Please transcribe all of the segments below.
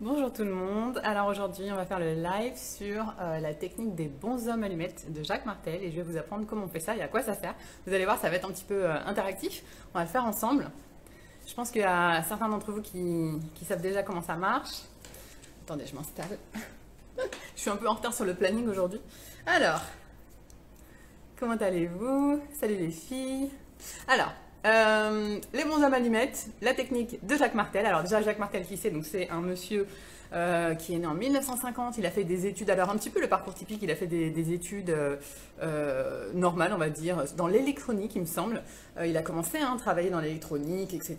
Bonjour tout le monde, alors aujourd'hui on va faire le live sur la technique des bonshommes allumettes de Jacques Martel et je vais vous apprendre comment on fait ça et à quoi ça sert. Vous allez voir, ça va être un petit peu interactif, on va le faire ensemble. Je pense qu'il y a certains d'entre vous qui savent déjà comment ça marche. Attendez, je m'installe. Je suis un peu en retard sur le planning aujourd'hui. Alors, comment allez-vous? Salut les filles. Alors, les bonshommes allumettes, la technique de Jacques Martel. Alors déjà, Jacques Martel, qui c'est? Donc c'est un monsieur qui est né en 1950. Il a fait des études, alors un petit peu le parcours typique, il a fait des études normales, on va dire, dans l'électronique, il me semble. Il a commencé à travailler dans l'électronique, etc.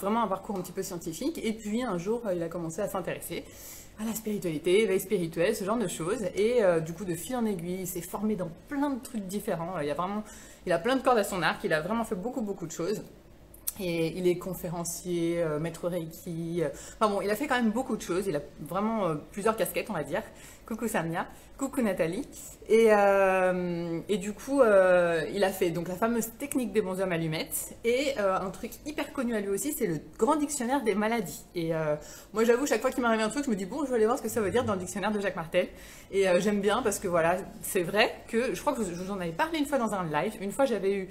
Vraiment un parcours un petit peu scientifique. Et puis un jour, il a commencé à s'intéresser à la spiritualité, veille spirituelle, ce genre de choses. Et du coup, de fil en aiguille, il s'est formé dans plein de trucs différents. Il a plein de cordes à son arc, il a vraiment fait beaucoup de choses. Et il est conférencier, maître Reiki. Enfin bon, il a fait quand même beaucoup de choses. Il a vraiment plusieurs casquettes, on va dire. Coucou Samia, coucou Nathalie. Et du coup, il a fait donc la fameuse technique des bonshommes allumettes. Et un truc hyper connu à lui aussi, c'est le grand dictionnaire des maladies. Et moi, j'avoue, chaque fois qu'il m'arrive un truc, je me dis bon, je vais aller voir ce que ça veut dire dans le dictionnaire de Jacques Martel. Et j'aime bien parce que voilà, c'est vrai que je crois que je vous en avais parlé une fois dans un live. Une fois, j'avais eu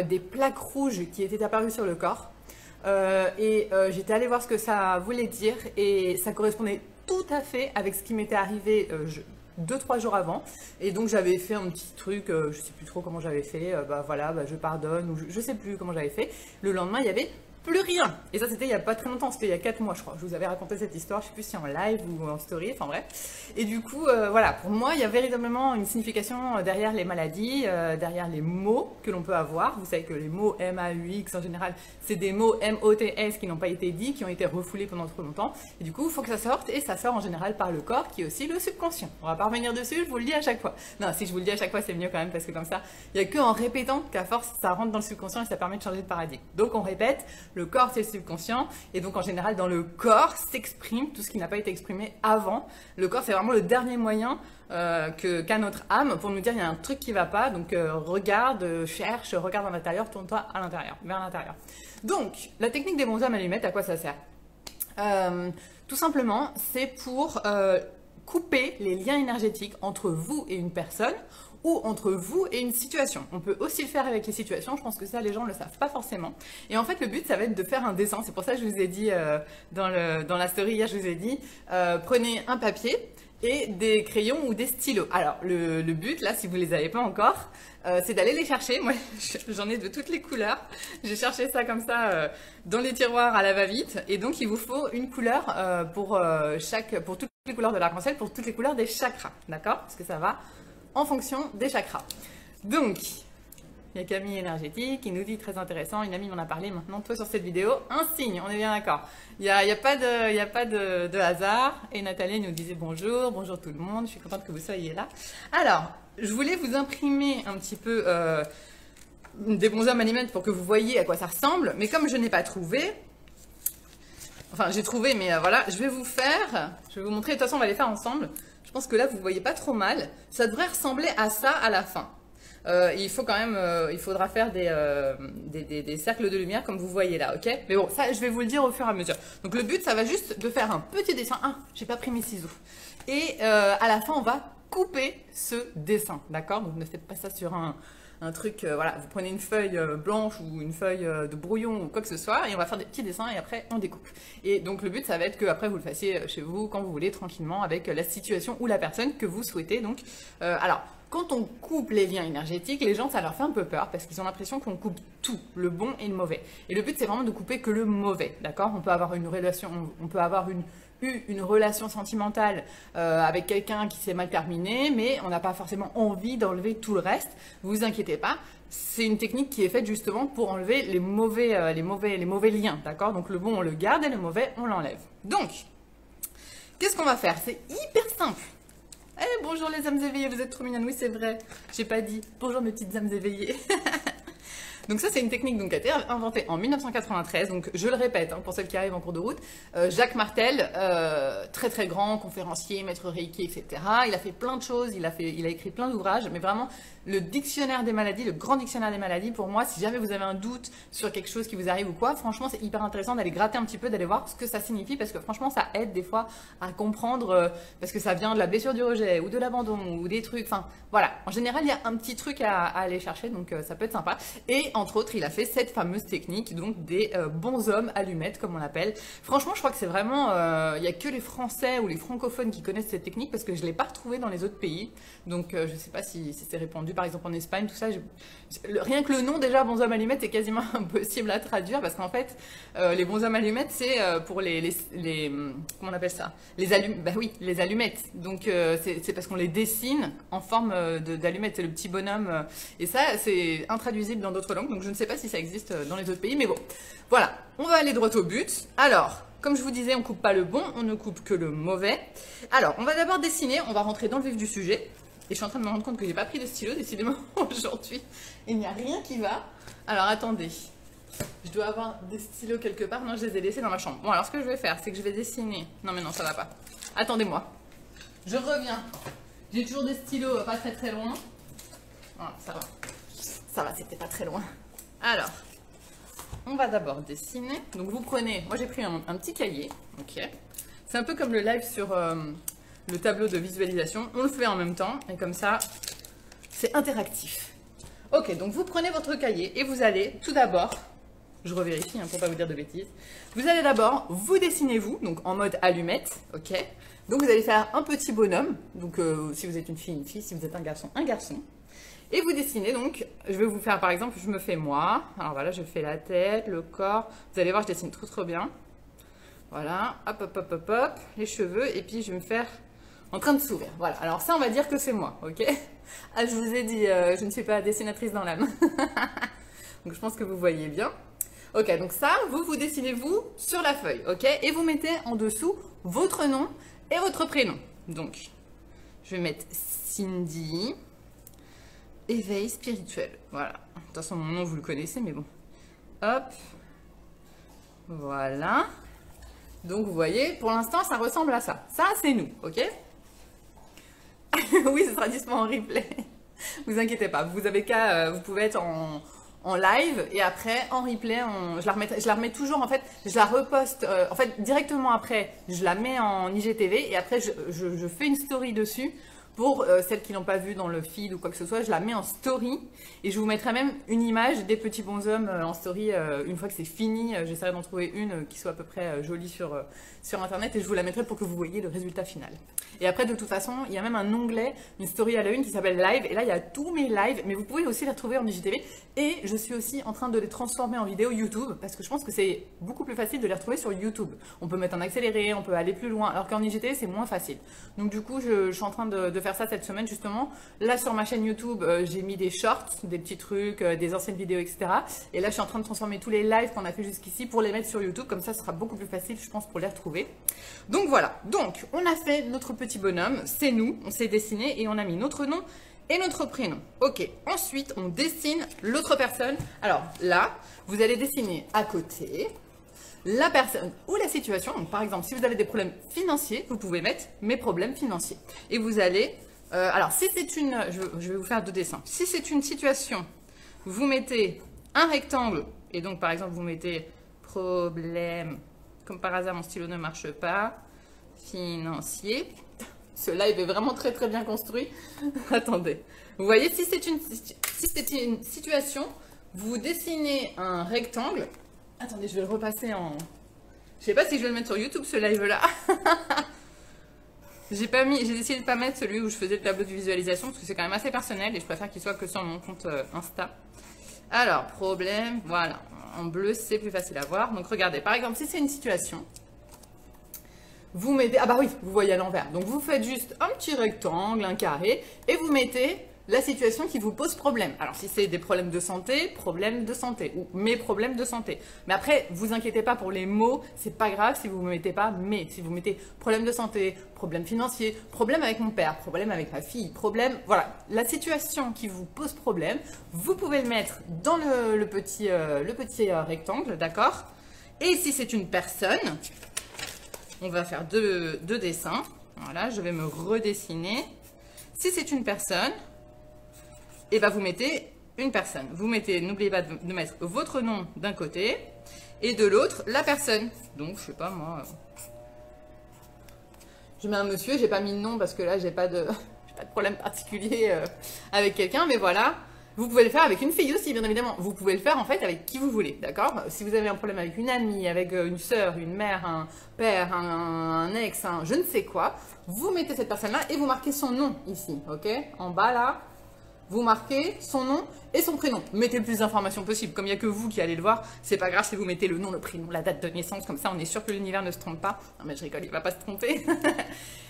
des plaques rouges qui étaient apparues sur le corps. J'étais allée voir ce que ça voulait dire et ça correspondait tout à fait avec ce qui m'était arrivé 2-3 jours avant. Et donc j'avais fait un petit truc, je sais plus trop comment j'avais fait, je pardonne, ou je sais plus comment j'avais fait. Le lendemain, il y avait plus rien. Et ça, c'était il y a pas très longtemps, c'était il y a 4 mois, je crois. Je vous avais raconté cette histoire, je sais plus si en live ou en story, enfin bref. Et du coup, voilà, pour moi, il y a véritablement une signification derrière les maladies, derrière les mots que l'on peut avoir. Vous savez que les mots M-A-U-X, en général, c'est des mots M-O-T-S qui n'ont pas été dits, qui ont été refoulés pendant trop longtemps. Et du coup, il faut que ça sorte, et ça sort en général par le corps, qui est aussi le subconscient. On va pas revenir dessus, je vous le dis à chaque fois. Non, si je vous le dis à chaque fois, c'est mieux quand même, parce que comme ça, il n'y a qu'en répétant qu'à force, ça rentre dans le subconscient et ça permet de changer de paradigme. Donc on répète, le corps c'est le subconscient, et donc en général dans le corps s'exprime tout ce qui n'a pas été exprimé avant. Le corps c'est vraiment le dernier moyen qu'a notre âme pour nous dire il y a un truc qui va pas, donc regarde, cherche, regarde à l'intérieur, tourne-toi à l'intérieur, vers l'intérieur. Donc la technique des bonshommes allumettes, à quoi ça sert? Tout simplement, c'est pour couper les liens énergétiques entre vous et une personne, ou entre vous et une situation. On peut aussi le faire avec les situations, je pense que ça les gens ne le savent pas forcément. Et en fait le but ça va être de faire un dessin, c'est pour ça que je vous ai dit dans la story hier, je vous ai dit prenez un papier et des crayons ou des stylos. Alors le but là, si vous les avez pas encore, c'est d'aller les chercher. Moi j'en ai de toutes les couleurs, j'ai cherché ça comme ça dans les tiroirs à la va-vite, et donc il vous faut une couleur pour toutes les couleurs de l'arc-en-ciel, pour toutes les couleurs des chakras, d'accord? Parce que ça va en fonction des chakras. Donc, il y a Camille énergétique qui nous dit très intéressant, une amie m'en a parlé maintenant, toi sur cette vidéo, un signe, on est bien d'accord. Il n'y a pas de hasard. Et Nathalie nous disait bonjour tout le monde, je suis contente que vous soyez là. Alors, je voulais vous imprimer un petit peu des bonshommes allumettes pour que vous voyez à quoi ça ressemble, mais comme je n'ai pas trouvé, enfin j'ai trouvé, mais voilà, je vais vous montrer, de toute façon on va les faire ensemble. Je pense que là, vous ne voyez pas trop mal. Ça devrait ressembler à ça à la fin. Il faut quand même, il faudra faire des cercles de lumière comme vous voyez là, ok? Mais bon, ça, je vais vous le dire au fur et à mesure. Donc le but, ça va juste de faire un petit dessin. Ah, j'ai pas pris mes ciseaux. Et à la fin, on va couper ce dessin, d'accord? Donc ne faites pas ça sur un truc, voilà, vous prenez une feuille blanche ou une feuille de brouillon ou quoi que ce soit, et on va faire des petits dessins et après on découpe. Et donc le but ça va être que après vous le fassiez chez vous quand vous voulez, tranquillement, avec la situation ou la personne que vous souhaitez. Donc alors quand on coupe les liens énergétiques, les gens ça leur fait un peu peur parce qu'ils ont l'impression qu'on coupe tout, le bon et le mauvais. Et le but c'est vraiment de couper que le mauvais, d'accord? On peut avoir une relation, on peut avoir eu une relation sentimentale avec quelqu'un qui s'est mal terminé, mais on n'a pas forcément envie d'enlever tout le reste. Vous inquiétez pas, c'est une technique qui est faite justement pour enlever les mauvais liens, d'accord? Donc le bon on le garde et le mauvais on l'enlève. Donc, qu'est-ce qu'on va faire? C'est hyper simple. Eh, bonjour les âmes éveillées, vous êtes trop mignonnes. Oui, c'est vrai, j'ai pas dit. Bonjour mes petites âmes éveillées. Donc ça, c'est une technique donc, qui a été inventée en 1993. Donc je le répète, hein, pour celles qui arrivent en cours de route, Jacques Martel, très très grand, conférencier, maître Reiki, etc. Il a fait plein de choses, il a écrit plein d'ouvrages, mais vraiment le dictionnaire des maladies, le grand dictionnaire des maladies, pour moi, si jamais vous avez un doute sur quelque chose qui vous arrive ou quoi, franchement, c'est hyper intéressant d'aller gratter un petit peu, d'aller voir ce que ça signifie, parce que franchement, ça aide des fois à comprendre, parce que ça vient de la blessure du rejet, ou de l'abandon, ou des trucs, enfin, voilà. En général, il y a un petit truc à aller chercher, donc ça peut être sympa. Et entre autres, il a fait cette fameuse technique, donc des bonshommes allumettes, comme on l'appelle. Franchement, je crois que c'est vraiment, il n'y a que les Français ou les francophones qui connaissent cette technique, parce que je ne l'ai pas retrouvée dans les autres pays. Donc, je ne sais pas si c'est répandu, par exemple en Espagne, tout ça. Rien que le nom, déjà, bonshommes allumettes, est quasiment impossible à traduire, parce qu'en fait, les bonshommes allumettes, c'est pour comment on appelle ça? Bah oui, les allumettes. Donc, c'est parce qu'on les dessine en forme d'allumettes. C'est le petit bonhomme. Et ça, c'est intraduisible dans d'autres langues. Donc, je ne sais pas si ça existe dans les autres pays. Mais bon, voilà. On va aller droit au but. Alors, comme je vous disais, on ne coupe pas le bon, on ne coupe que le mauvais. Alors, on va d'abord dessiner. On va rentrer dans le vif du sujet. Et je suis en train de me rendre compte que j'ai pas pris de stylo, décidément, aujourd'hui. Il n'y a rien qui va. Alors, attendez. Je dois avoir des stylos quelque part. Non, je les ai laissés dans ma chambre. Bon, alors ce que je vais faire, c'est que je vais dessiner. Non, mais non, ça va pas. Attendez-moi. Je reviens. J'ai toujours des stylos pas très très loin. Voilà, ça va. Ça va, c'était pas très loin. Alors, on va d'abord dessiner. Donc, vous prenez... Moi, j'ai pris un petit cahier. Ok. C'est un peu comme le live sur... le tableau de visualisation, on le fait en même temps et comme ça, c'est interactif. Ok, donc vous prenez votre cahier et vous allez tout d'abord, je revérifie pour pas vous dire de bêtises, vous allez d'abord vous dessiner vous, donc en mode allumette, ok. Donc vous allez faire un petit bonhomme, donc si vous êtes une fille, si vous êtes un garçon, et vous dessinez donc, je vais vous faire par exemple, je me fais moi, alors voilà, je fais la tête, le corps, vous allez voir, je dessine trop bien. Voilà, hop, hop, hop, hop, hop, les cheveux, et puis je vais me faire en train de sourire. Voilà, alors ça, on va dire que c'est moi, ok? Ah, je vous ai dit, je ne suis pas dessinatrice dans l'âme. Donc, je pense que vous voyez bien. Ok, donc ça, vous dessinez vous sur la feuille, ok? Et vous mettez en dessous votre nom et votre prénom. Donc, je vais mettre Cindy, éveil spirituel. Voilà. De toute façon, mon nom, vous le connaissez, mais bon. Hop. Voilà. Donc, vous voyez, pour l'instant, ça ressemble à ça. Ça, c'est nous, ok? Oui, ce sera disponible en replay. Vous inquiétez pas, vous avez qu'à, vous pouvez être en live et après en replay, je la remets toujours en fait, je la reposte en fait directement après, je la mets en IGTV et après je fais une story dessus. Pour celles qui n'ont pas vu dans le feed ou quoi que ce soit, je la mets en story et je vous mettrai même une image des petits bonshommes en story une fois que c'est fini. J'essaierai d'en trouver une qui soit à peu près jolie sur internet et je vous la mettrai pour que vous voyez le résultat final. Et après, de toute façon, il y a même un onglet, une story à la une qui s'appelle live et là il y a tous mes lives, mais vous pouvez aussi les retrouver en IGTV et je suis aussi en train de les transformer en vidéo YouTube parce que je pense que c'est beaucoup plus facile de les retrouver sur YouTube. On peut mettre en accéléré, on peut aller plus loin, alors qu'en IGTV c'est moins facile. Donc du coup, je suis en train de faire ça cette semaine justement. Là sur ma chaîne YouTube, j'ai mis des shorts, des petits trucs, des anciennes vidéos, etc. Et là je suis en train de transformer tous les lives qu'on a fait jusqu'ici pour les mettre sur YouTube. Comme ça, ce sera beaucoup plus facile, je pense, pour les retrouver. Donc voilà. Donc on a fait notre petit bonhomme, c'est nous, on s'est dessiné et on a mis notre nom et notre prénom. Ok. Ensuite, on dessine l'autre personne. Alors là, vous allez dessiner à côté la personne ou la situation. Donc, par exemple, si vous avez des problèmes financiers, vous pouvez mettre mes problèmes financiers. Et vous allez... alors, si c'est une... Je vais vous faire deux dessins. Si c'est une situation, vous mettez un rectangle. Et donc, par exemple, vous mettez problème. Comme par hasard, mon stylo ne marche pas. Financier. Ce live est vraiment très très bien construit. Attendez. Vous voyez, si c'est une situation, vous dessinez un rectangle. Attendez, je vais le repasser en... Je sais pas si je vais le mettre sur YouTube, ce live-là. J'ai décidé de pas mettre celui où je faisais le tableau de visualisation, parce que c'est quand même assez personnel, et je préfère qu'il soit que sur mon compte Insta. Alors, problème, voilà. En bleu, c'est plus facile à voir. Donc, regardez, par exemple, si c'est une situation, vous mettez... Ah bah oui, vous voyez à l'envers. Donc, vous faites juste un petit rectangle, un carré, et vous mettez la situation qui vous pose problème. Alors, si c'est des problèmes de santé, ou mes problèmes de santé. Mais après, vous inquiétez pas pour les mots, c'est pas grave si vous ne mettez pas mais. Si vous mettez problème de santé, problème financier, problème avec mon père, problème avec ma fille, problème, voilà. La situation qui vous pose problème, vous pouvez le mettre dans le petit rectangle, d'accord? Et si c'est une personne, on va faire deux dessins. Voilà, je vais me redessiner. Si c'est une personne, et ben vous mettez une personne. Vous mettez, n'oubliez pas de mettre votre nom d'un côté et de l'autre la personne. Donc je sais pas moi, je mets un monsieur, j'ai pas mis de nom parce que là j'ai pas de problème particulier avec quelqu'un, mais voilà. Vous pouvez le faire avec une fille aussi, bien évidemment. Vous pouvez le faire en fait avec qui vous voulez, d'accord? Si vous avez un problème avec une amie, avec une sœur, une mère, un père, un ex, je ne sais quoi, vous mettez cette personne-là et vous marquez son nom ici, ok? En bas là, vous marquez son nom et son prénom. Mettez le plus d'informations possible. Comme il n'y a que vous qui allez le voir, c'est pas grave si vous mettez le nom, le prénom, la date de naissance, comme ça on est sûr que l'univers ne se trompe pas. Non mais je rigole, il va pas se tromper.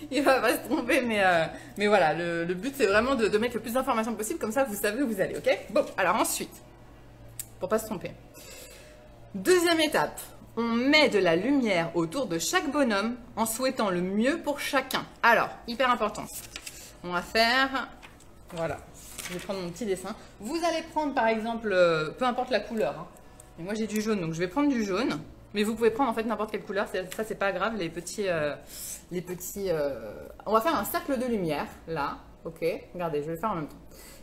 Il va pas se tromper, mais voilà, le but c'est vraiment de mettre le plus d'informations possible, comme ça vous savez où vous allez, ok? Bon, alors ensuite, pour pas se tromper. Deuxième étape, on met de la lumière autour de chaque bonhomme en souhaitant le mieux pour chacun. Alors, hyper important, on va faire, voilà. Je vais prendre mon petit dessin. Vous allez prendre par exemple, peu importe la couleur. Hein. Et moi j'ai du jaune, donc je vais prendre du jaune. Mais vous pouvez prendre en fait n'importe quelle couleur. Ça c'est pas grave. On va faire un cercle de lumière là. Ok. Regardez, je vais le faire en même temps.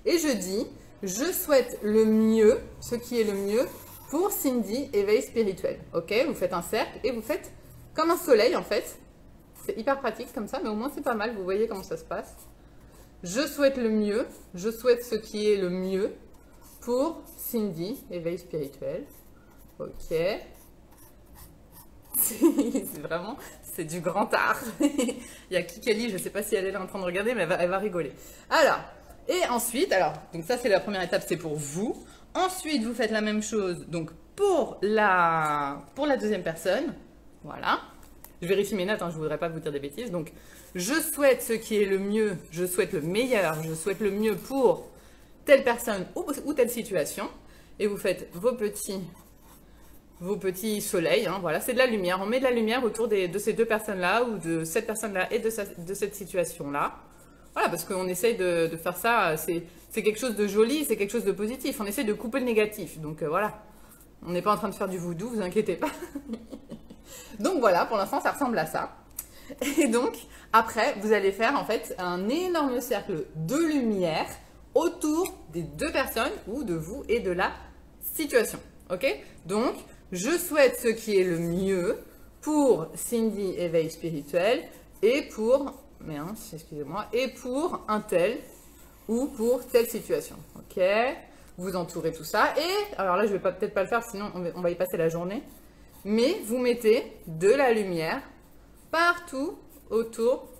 Et je dis, je souhaite le mieux, ce qui est le mieux pour Cindy éveil spirituel. Ok. Vous faites un cercle et vous faites comme un soleil en fait. C'est hyper pratique comme ça, mais au moins c'est pas mal. Vous voyez comment ça se passe. Je souhaite le mieux, je souhaite ce qui est le mieux pour Cindy, éveil spirituel. Ok. C'est vraiment, c'est du grand art. Il y a Kikali, je ne sais pas si elle est là en train de regarder, mais elle va rigoler. Alors, et ensuite, donc ça c'est la première étape, c'est pour vous. Ensuite, vous faites la même chose donc pour la deuxième personne. Voilà. Je vérifie mes notes, hein, je ne voudrais pas vous dire des bêtises. Donc, je souhaite ce qui est le mieux, je souhaite le meilleur, je souhaite le mieux pour telle personne ou telle situation. Et vous faites vos petits soleils. Hein, voilà, c'est de la lumière. On met de la lumière autour de ces deux personnes-là ou de cette personne-là et de cette situation-là. Voilà, parce qu'on essaye de faire ça. C'est quelque chose de joli, c'est quelque chose de positif. On essaie de couper le négatif. Donc, voilà. On n'est pas en train de faire du voodoo, vous inquiétez pas. Donc voilà, pour l'instant, ça ressemble à ça. Et donc, après, vous allez faire en fait un énorme cercle de lumière autour des deux personnes ou de vous et de la situation. Ok? Donc, je souhaite ce qui est le mieux pour Cindy éveil spirituel et pour, excusez-moi, et pour un tel ou pour telle situation. Ok? Vous entourez tout ça et, alors là, je vais peut-être pas le faire, sinon on va y passer la journée. Mais vous mettez de la lumière partout autour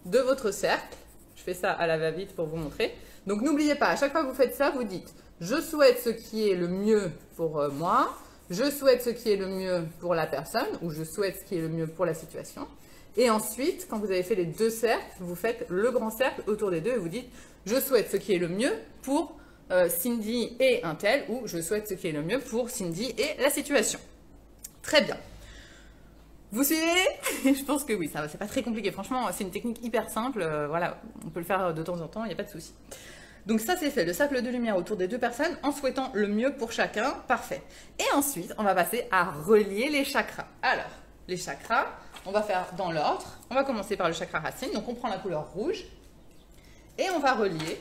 de votre cercle. Je fais ça à la va-vite pour vous montrer. Donc n'oubliez pas, à chaque fois que vous faites ça, vous dites « Je souhaite ce qui est le mieux pour moi »,« Je souhaite ce qui est le mieux pour la personne » ou « Je souhaite ce qui est le mieux pour la situation ». Et ensuite, quand vous avez fait les deux cercles, vous faites le grand cercle autour des deux et vous dites « Je souhaite ce qui est le mieux pour Cindy et un tel » ou « Je souhaite ce qui est le mieux pour Cindy et la situation ». Très bien. Vous suivez? Je pense que oui, ça c'est pas très compliqué. Franchement, c'est une technique hyper simple. Voilà, on peut le faire de temps en temps, il n'y a pas de souci. Donc ça c'est fait, le cercle de lumière autour des deux personnes en souhaitant le mieux pour chacun. Parfait. Et ensuite, on va passer à relier les chakras. Alors, les chakras, on va faire dans l'ordre. On va commencer par le chakra racine. Donc on prend la couleur rouge et on va relier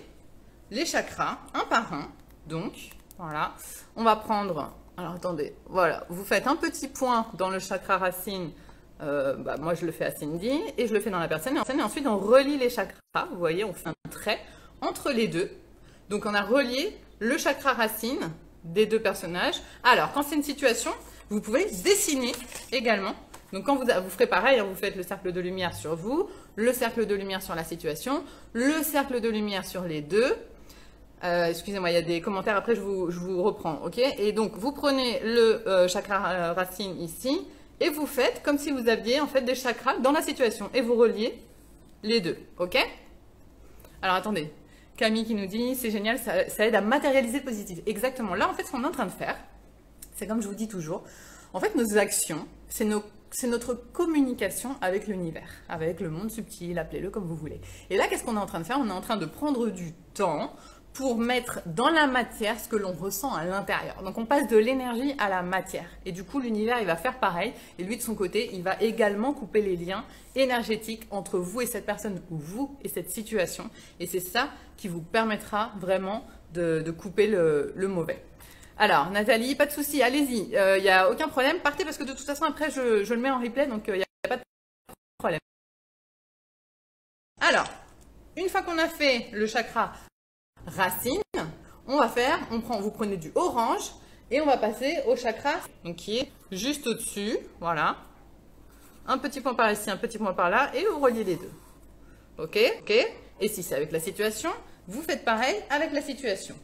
les chakras un par un. Donc, voilà, on va prendre... Alors attendez, voilà, vous faites un petit point dans le chakra racine, moi je le fais à Cindy, et je le fais dans la personne, et ensuite on relie les chakras, vous voyez, on fait un trait entre les deux. Donc on a relié le chakra racine des deux personnages. Alors, quand c'est une situation, vous pouvez dessiner également. Donc quand vous ferez pareil, hein, vous faites le cercle de lumière sur vous, le cercle de lumière sur la situation, le cercle de lumière sur les deux. Excusez-moi, il y a des commentaires, après je vous reprends, ok? Et donc, vous prenez le chakra racine ici, et vous faites comme si vous aviez en fait des chakras dans la situation, et vous reliez les deux, ok? Alors, attendez, Camille qui nous dit, c'est génial, ça aide à matérialiser le positif. Exactement. Là, en fait, ce qu'on est en train de faire, c'est comme je vous dis toujours, en fait, nos actions, c'est notre communication avec l'univers, avec le monde subtil, appelez-le comme vous voulez. Et là, qu'est-ce qu'on est en train de faire? On est en train de prendre du temps pour mettre dans la matière ce que l'on ressent à l'intérieur. Donc, on passe de l'énergie à la matière. Et du coup, l'univers, il va faire pareil. Et lui, de son côté, il va également couper les liens énergétiques entre vous et cette personne, ou vous et cette situation. Et c'est ça qui vous permettra vraiment de couper le mauvais. Alors, Nathalie, pas de souci, allez-y. Il n'y a aucun problème. Partez parce que de toute façon, après, je le mets en replay, donc il n'y a pas de problème. Alors, une fois qu'on a fait le chakra racine, vous prenez du orange et on va passer au chakra donc qui est juste au-dessus, voilà. Un petit point par ici, un petit point par là et vous reliez les deux. Ok. Et si c'est avec la situation, vous faites pareil avec la situation.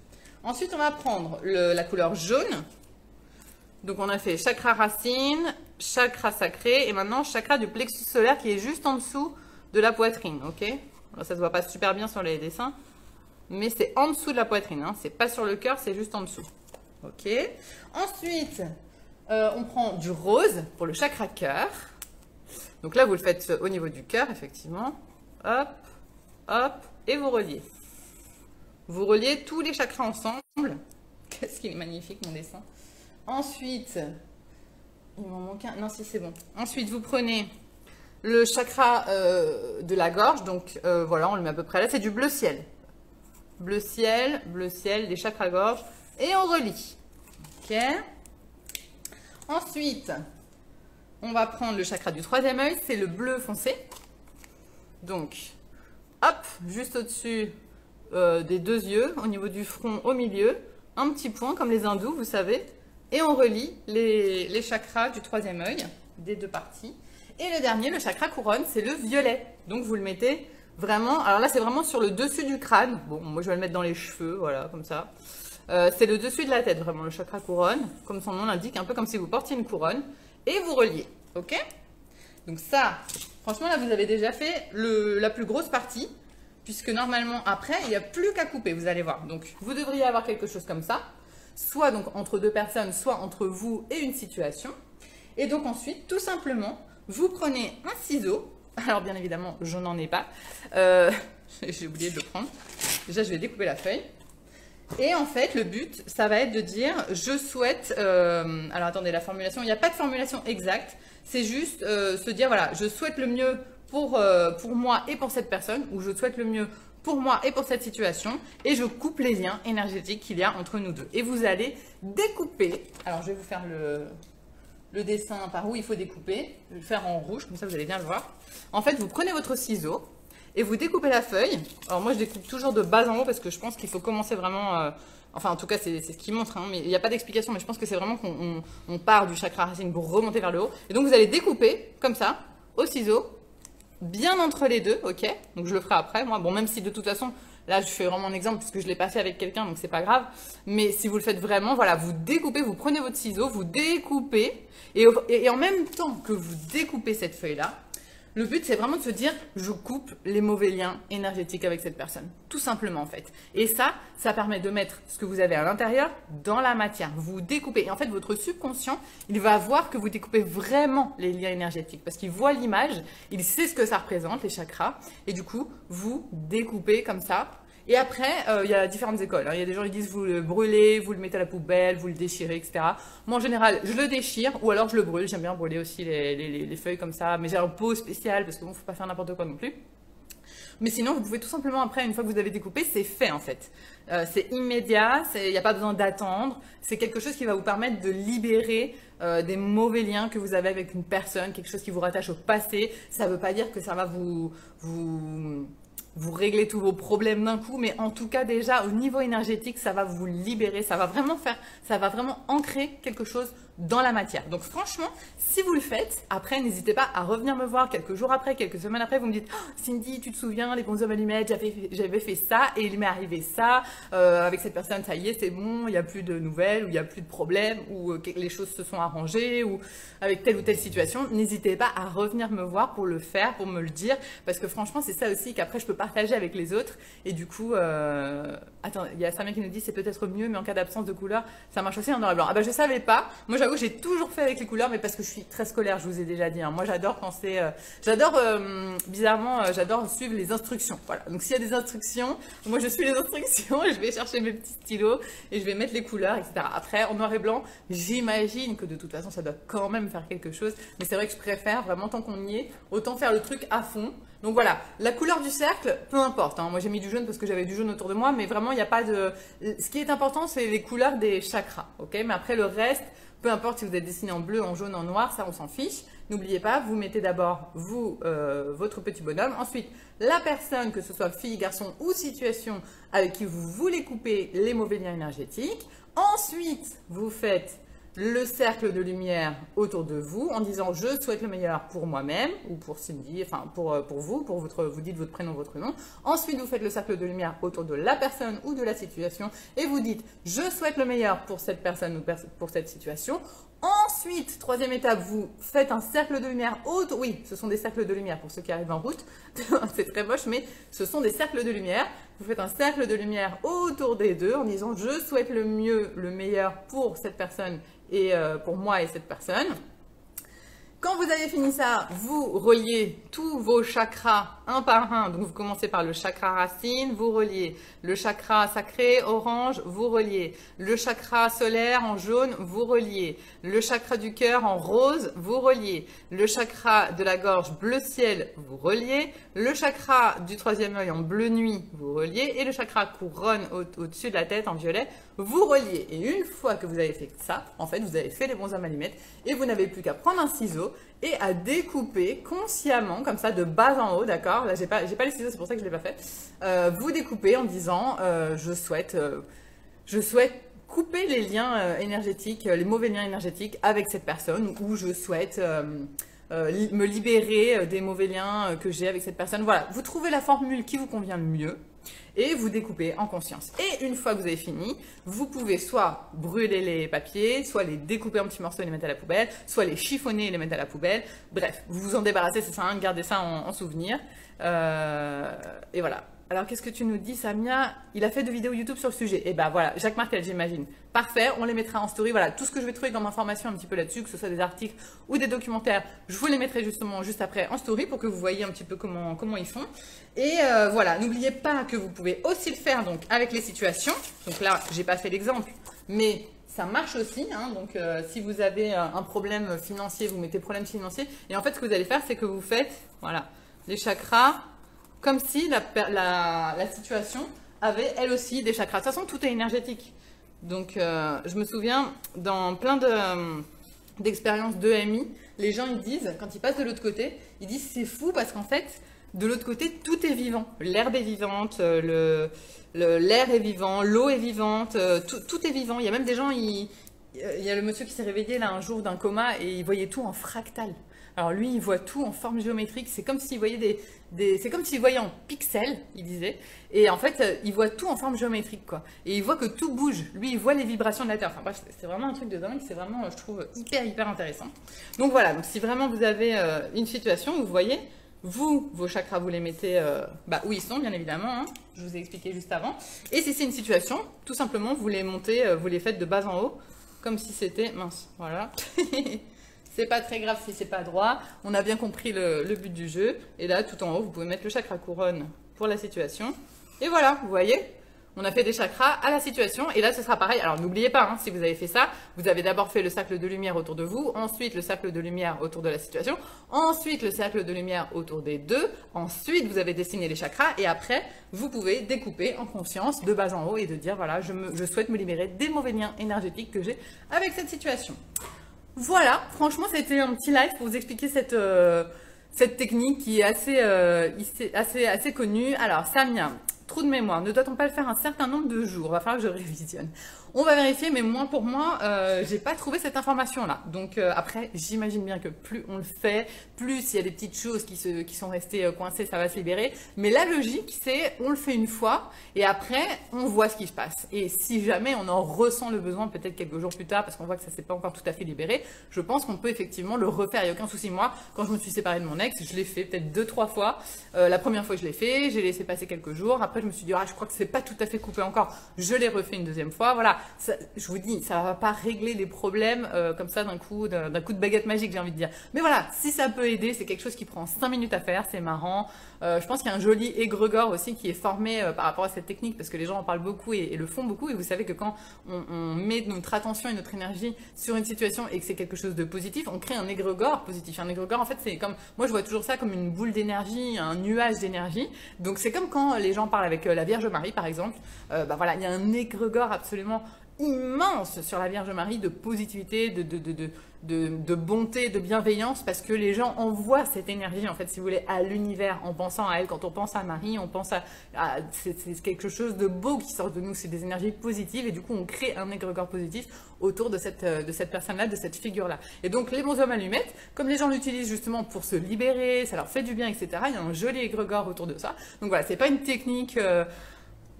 Ensuite, on va prendre la couleur jaune. Donc, on a fait chakra racine, chakra sacré et maintenant chakra du plexus solaire qui est juste en dessous de la poitrine. Ok. Alors, ça se voit pas super bien sur les dessins. Mais c'est en dessous de la poitrine, hein. C'est pas sur le cœur, c'est juste en dessous. Ok. Ensuite, on prend du rose pour le chakra cœur. Donc là, vous le faites au niveau du cœur, effectivement. Hop, hop, et vous reliez. Vous reliez tous les chakras ensemble. Qu'est-ce qu'il est magnifique, mon dessin. Ensuite, il m'en manque un. Non, si, c'est bon. Ensuite, vous prenez le chakra de la gorge. Donc, voilà, on le met à peu près là. C'est du bleu ciel. Bleu ciel, les chakras gorge. Et on relie. Ok. Ensuite, on va prendre le chakra du troisième œil. C'est le bleu foncé. Donc, hop, juste au-dessus des deux yeux, au niveau du front, au milieu. Un petit point, comme les hindous, vous savez. Et on relie les chakras du troisième œil, des deux parties. Et le dernier, le chakra couronne, c'est le violet. Donc, vous le mettez vraiment, alors là, c'est vraiment sur le dessus du crâne. Bon, moi, je vais le mettre dans les cheveux, voilà, comme ça. C'est le dessus de la tête, vraiment, le chakra couronne. Comme son nom l'indique, un peu comme si vous portiez une couronne. Et vous reliez, ok? Donc ça, franchement, là, vous avez déjà fait la plus grosse partie. Puisque normalement, après, il n'y a plus qu'à couper, vous allez voir. Donc, vous devriez avoir quelque chose comme ça. Soit donc entre deux personnes, soit entre vous et une situation. Et donc ensuite, tout simplement, vous prenez un ciseau. Alors bien évidemment, je n'en ai pas. J'ai oublié de le prendre. Déjà, je vais découper la feuille. Et en fait, le but, ça va être de dire, je souhaite... alors attendez, la formulation, il n'y a pas de formulation exacte. C'est juste se dire, voilà, je souhaite le mieux pour moi et pour cette personne, ou je souhaite le mieux pour moi et pour cette situation, et je coupe les liens énergétiques qu'il y a entre nous deux. Et vous allez découper, alors je vais vous faire le dessin par où il faut découper, je vais le faire en rouge, comme ça vous allez bien le voir. En fait, vous prenez votre ciseau et vous découpez la feuille. Alors moi, je découpe toujours de bas en haut parce que je pense qu'il faut commencer vraiment... enfin, en tout cas, c'est ce qui montre, hein, mais il n'y a pas d'explication, mais je pense que c'est vraiment qu'on part du chakra racine pour remonter vers le haut. Et donc, vous allez découper, comme ça, au ciseau, bien entre les deux, ok? Donc, je le ferai après, moi. Bon, même si de toute façon, là, je fais vraiment un exemple parce que je l'ai pas fait avec quelqu'un, donc c'est pas grave. Mais si vous le faites vraiment, voilà, vous découpez, vous prenez votre ciseau, vous découpez, et en même temps que vous découpez cette feuille-là, le but, c'est vraiment de se dire, je coupe les mauvais liens énergétiques avec cette personne. Tout simplement, en fait. Et ça permet de mettre ce que vous avez à l'intérieur dans la matière. Vous découpez. Et en fait, votre subconscient, il va voir que vous découpez vraiment les liens énergétiques. Parce qu'il voit l'image, il sait ce que ça représente, les chakras. Et du coup, vous découpez comme ça. Et après, il y a différentes écoles, hein. Il y a des gens qui disent vous le brûlez, vous le mettez à la poubelle, vous le déchirez, etc. Moi, en général, je le déchire ou alors je le brûle. J'aime bien brûler aussi les feuilles comme ça. Mais j'ai un pot spécial parce que bon, faut pas faire n'importe quoi non plus. Mais sinon, vous pouvez tout simplement, après, une fois que vous avez découpé, c'est fait en fait. C'est immédiat, il n'y a pas besoin d'attendre. C'est quelque chose qui va vous permettre de libérer des mauvais liens que vous avez avec une personne, quelque chose qui vous rattache au passé. Ça ne veut pas dire que ça va vous réglez tous vos problèmes d'un coup, mais en tout cas déjà au niveau énergétique, ça va vous libérer, ça va vraiment ancrer quelque chose dans la matière. Donc franchement, si vous le faites, après n'hésitez pas à revenir me voir quelques jours après, quelques semaines après, vous me dites oh, Cindy, tu te souviens, les bonshommes allumettes, j'avais fait ça et il m'est arrivé ça, avec cette personne, ça y est, c'est bon, il n'y a plus de nouvelles, ou il n'y a plus de problèmes, ou les choses se sont arrangées, ou avec telle ou telle situation, n'hésitez pas à revenir me voir pour le faire, pour me le dire, parce que franchement, c'est ça aussi qu'après je peux partager avec les autres. Et du coup, attends, il y a Samia qui nous dit c'est peut-être mieux, mais en cas d'absence de couleur, ça marche aussi en noir et blanc. Ah bah je savais pas. Moi j'avoue, j'ai toujours fait avec les couleurs, mais parce que je suis très scolaire, je vous ai déjà dit. Hein. Moi j'adore quand c'est, bizarrement, j'adore suivre les instructions. Voilà. Donc s'il y a des instructions, moi je suis les instructions et je vais chercher mes petits stylos et je vais mettre les couleurs, etc. Après, en noir et blanc, j'imagine que de toute façon, ça doit quand même faire quelque chose. Mais c'est vrai que je préfère vraiment, tant qu'on y est, autant faire le truc à fond. Donc voilà, la couleur du cercle, peu importe. Hein. Moi, j'ai mis du jaune parce que j'avais du jaune autour de moi, mais vraiment, il n'y a pas de... Ce qui est important, c'est les couleurs des chakras, ok? Mais après, le reste, peu importe si vous êtes dessiné en bleu, en jaune, en noir, ça, on s'en fiche. N'oubliez pas, vous mettez d'abord, vous, votre petit bonhomme. Ensuite, la personne, que ce soit fille, garçon ou situation avec qui vous voulez couper les mauvais liens énergétiques. Ensuite, vous faites le cercle de lumière autour de vous en disant je souhaite le meilleur pour moi-même ou pour Cindy, enfin pour vous, vous dites votre prénom, votre nom. Ensuite, vous faites le cercle de lumière autour de la personne ou de la situation et vous dites je souhaite le meilleur pour cette personne ou pour cette situation. Ensuite, troisième étape, vous faites un cercle de lumière autour. Oui, ce sont des cercles de lumière pour ceux qui arrivent en route. C'est très moche, mais ce sont des cercles de lumière. Vous faites un cercle de lumière autour des deux en disant je souhaite le mieux, le meilleur pour cette personne et pour moi et cette personne. Quand vous avez fini ça, vous reliez tous vos chakras un par un. Donc, vous commencez par le chakra racine, vous reliez le chakra sacré orange, vous reliez le chakra solaire en jaune, vous reliez le chakra du cœur en rose, vous reliez le chakra de la gorge bleu ciel, vous reliez le chakra du troisième œil en bleu nuit, vous reliez et le chakra couronne au-dessus de la tête en violet, vous reliez. Et une fois que vous avez fait ça, en fait, vous avez fait les bons allumettes et vous n'avez plus qu'à prendre un ciseau et à découper consciemment, comme ça, de bas en haut, d'accord? Là, j'ai pas les ciseaux, c'est pour ça que je l'ai pas fait. Vous découpez en disant, je souhaite couper les liens énergétiques, les mauvais liens énergétiques avec cette personne, ou je souhaite me libérer des mauvais liens que j'ai avec cette personne. Voilà, vous trouvez la formule qui vous convient le mieux. Et vous découpez en conscience. Et une fois que vous avez fini, vous pouvez soit brûler les papiers, soit les découper en petits morceaux et les mettre à la poubelle, soit les chiffonner et les mettre à la poubelle. Bref, vous vous en débarrassez, c'est ça, gardez ça en souvenir. Et voilà. Alors, qu'est-ce que tu nous dis, Samia? Il a fait 2 vidéos YouTube sur le sujet. Et ben voilà, Jacques Martel, j'imagine. Parfait, on les mettra en story. Voilà, tout ce que je vais trouver comme information un petit peu là-dessus, que ce soit des articles ou des documentaires, je vous les mettrai justement juste après en story pour que vous voyez un petit peu comment ils font. Et voilà, n'oubliez pas que vous pouvez aussi le faire donc avec les situations. Donc là, j'ai pas fait l'exemple, mais ça marche aussi. Hein. Donc, si vous avez un problème financier, vous mettez problème financier. Et en fait, ce que vous allez faire, c'est que vous faites, voilà, les chakras, comme si la situation avait elle aussi des chakras. De toute façon, tout est énergétique. Donc, je me souviens, dans plein d'expériences d'EMI, les gens, ils disent, quand ils passent de l'autre côté, ils disent c'est fou parce qu'en fait, de l'autre côté, tout est vivant. L'herbe est vivante, l'air est vivant, l'eau est vivante, tout est vivant. Il y a même des gens, il y a le monsieur qui s'est réveillé là un jour d'un coma et il voyait tout en fractal. Alors lui, il voit tout en forme géométrique. C'est comme s'il voyait c'est comme s'il voyait en pixels, il disait. Et en fait, il voit tout en forme géométrique, quoi. Et il voit que tout bouge. Lui, il voit les vibrations de la Terre. Enfin bref, c'est vraiment un truc de dingue. C'est vraiment, je trouve, hyper intéressant. Donc voilà. Donc si vraiment vous avez une situation où vous voyez, vos chakras, vous les mettez où ils sont, bien évidemment. Hein. Je vous ai expliqué juste avant. Et si c'est une situation, tout simplement, vous les montez, vous les faites de bas en haut, comme si c'était mince. Voilà. C'est pas très grave si c'est pas droit. On a bien compris le but du jeu. Et là, tout en haut, vous pouvez mettre le chakra couronne pour la situation. Et voilà, vous voyez, on a fait des chakras à la situation. Et là, ce sera pareil. Alors, n'oubliez pas, hein, si vous avez fait ça, vous avez d'abord fait le cercle de lumière autour de vous. Ensuite, le cercle de lumière autour de la situation. Ensuite, le cercle de lumière autour des deux. Ensuite, vous avez dessiné les chakras. Et après, vous pouvez découper en conscience de bas en haut et de dire, voilà, je souhaite me libérer des mauvais liens énergétiques que j'ai avec cette situation. Voilà, franchement, c'était un petit live pour vous expliquer cette technique qui est assez connue. Alors, Samia, trou de mémoire, ne doit-on pas le faire un certain nombre de jours? Il va falloir que je révisionne. On va vérifier, mais moi, pour moi, j'ai pas trouvé cette information-là. Donc après, j'imagine bien que plus on le fait, plus il y a des petites choses qui sont restées coincées, ça va se libérer. Mais la logique, c'est on le fait une fois et après, on voit ce qui se passe. Et si jamais on en ressent le besoin, peut-être quelques jours plus tard, parce qu'on voit que ça s'est pas encore tout à fait libéré, je pense qu'on peut effectivement le refaire. Il n'y a aucun souci. Moi, quand je me suis séparée de mon ex, je l'ai fait peut-être 2-3 fois. La première fois, je l'ai fait, j'ai laissé passer quelques jours. Après, je me suis dit, ah, je crois que c'est pas tout à fait coupé encore. Je l'ai refait une deuxième fois. Voilà. Ça, je vous dis, ça va pas régler les problèmes comme ça d'un coup de baguette magique, j'ai envie de dire. Mais voilà, si ça peut aider, c'est quelque chose qui prend 5 minutes à faire, c'est marrant. Je pense qu'il y a un joli égrégore aussi qui est formé par rapport à cette technique parce que les gens en parlent beaucoup et le font beaucoup. Et vous savez que quand on met notre attention et notre énergie sur une situation et que c'est quelque chose de positif, on crée un égrégore positif. Un égrégore, en fait, c'est comme, moi je vois toujours ça comme une boule d'énergie, un nuage d'énergie. Donc c'est comme quand les gens parlent avec la Vierge Marie, par exemple. Bah voilà, il y a un égrégore absolument immense sur la Vierge Marie de positivité, de bonté, de bienveillance, parce que les gens envoient cette énergie, en fait, si vous voulez, à l'univers en pensant à elle. Quand on pense à Marie, on pense c'est quelque chose de beau qui sort de nous, c'est des énergies positives, et du coup, on crée un égrégore positif autour de cette personne-là, de cette figure-là. Et donc, les bonshommes allumettes, comme les gens l'utilisent justement pour se libérer, ça leur fait du bien, etc., il y a un joli égrégore autour de ça. Donc voilà, c'est pas une technique...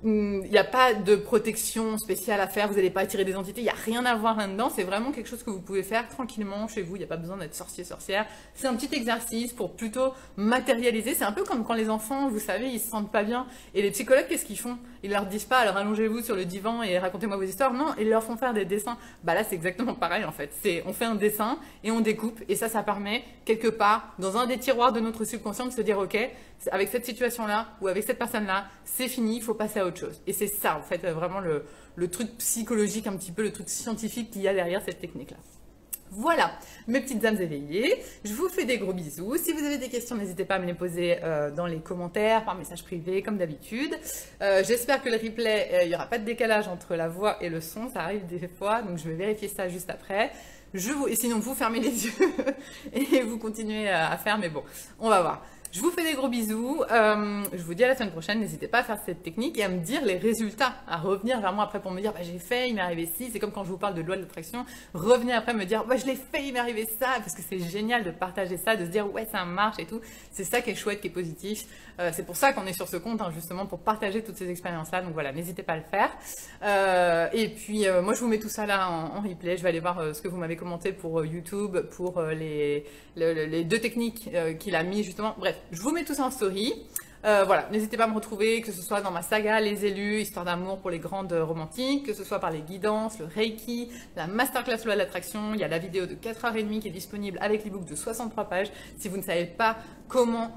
il n'y a pas de protection spéciale à faire, vous n'allez pas attirer des entités, il n'y a rien à voir là-dedans, c'est vraiment quelque chose que vous pouvez faire tranquillement chez vous, il n'y a pas besoin d'être sorcier, sorcière. C'est un petit exercice pour plutôt matérialiser, c'est un peu comme quand les enfants, vous savez, ils se sentent pas bien, et les psychologues, qu'est-ce qu'ils font? Ils leur disent pas, alors allongez-vous sur le divan et racontez-moi vos histoires, non, ils leur font faire des dessins. Bah là, c'est exactement pareil en fait, on fait un dessin et on découpe, et ça permet quelque part, dans un des tiroirs de notre subconscient, de se dire, ok, avec cette situation-là, ou avec cette personne-là, c'est fini, il faut passer à autre chose. Et c'est ça, en fait, vraiment le truc psychologique, un petit peu le truc scientifique qu'il y a derrière cette technique-là. Voilà, mes petites âmes éveillées, je vous fais des gros bisous. Si vous avez des questions, n'hésitez pas à me les poser dans les commentaires, par message privé, comme d'habitude. J'espère que le replay, il n'y aura pas de décalage entre la voix et le son, ça arrive des fois, donc je vais vérifier ça juste après. Et sinon, vous fermez les yeux et vous continuez à faire, mais bon, on va voir. Je vous fais des gros bisous, je vous dis à la semaine prochaine, n'hésitez pas à faire cette technique et à me dire les résultats, à revenir vers moi après pour me dire bah, j'ai fait, il m'est arrivé ci, c'est comme quand je vous parle de loi de l'attraction, revenez après me dire bah, je l'ai fait, il m'est arrivé ça, parce que c'est génial de partager ça, de se dire ouais ça marche et tout, c'est ça qui est chouette, qui est positif, c'est pour ça qu'on est sur ce compte, hein, justement pour partager toutes ces expériences-là, donc voilà, n'hésitez pas à le faire. Et puis moi je vous mets tout ça là en replay, je vais aller voir ce que vous m'avez commenté pour YouTube, pour les deux techniques qu'il a mis justement, bref. Je vous mets tout ça en story. Voilà, n'hésitez pas à me retrouver, que ce soit dans ma saga Les Élus, Histoire d'amour pour les grandes romantiques, que ce soit par les guidances, le Reiki, la Masterclass Loi de l'attraction. Il y a la vidéo de 4h30 qui est disponible avec l'ebook de 63 pages. Si vous ne savez pas comment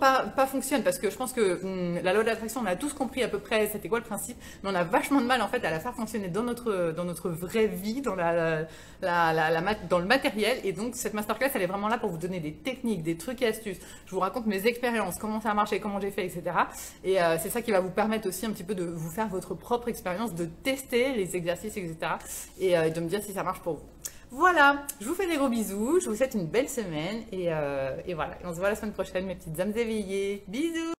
pas fonctionne, parce que je pense que la loi de l'attraction, on a tous compris à peu près c'était quoi le principe, mais on a vachement de mal en fait à la faire fonctionner dans notre vraie vie, dans dans le matériel, et donc cette masterclass elle est vraiment là pour vous donner des techniques, des trucs et astuces. Je vous raconte mes expériences, comment ça a marché, comment j'ai fait, etc. Et c'est ça qui va vous permettre aussi un petit peu de vous faire votre propre expérience, de tester les exercices, etc. Et de me dire si ça marche pour vous. Voilà, je vous fais des gros bisous, je vous souhaite une belle semaine et voilà, et on se voit la semaine prochaine mes petites âmes éveillées. Bisous!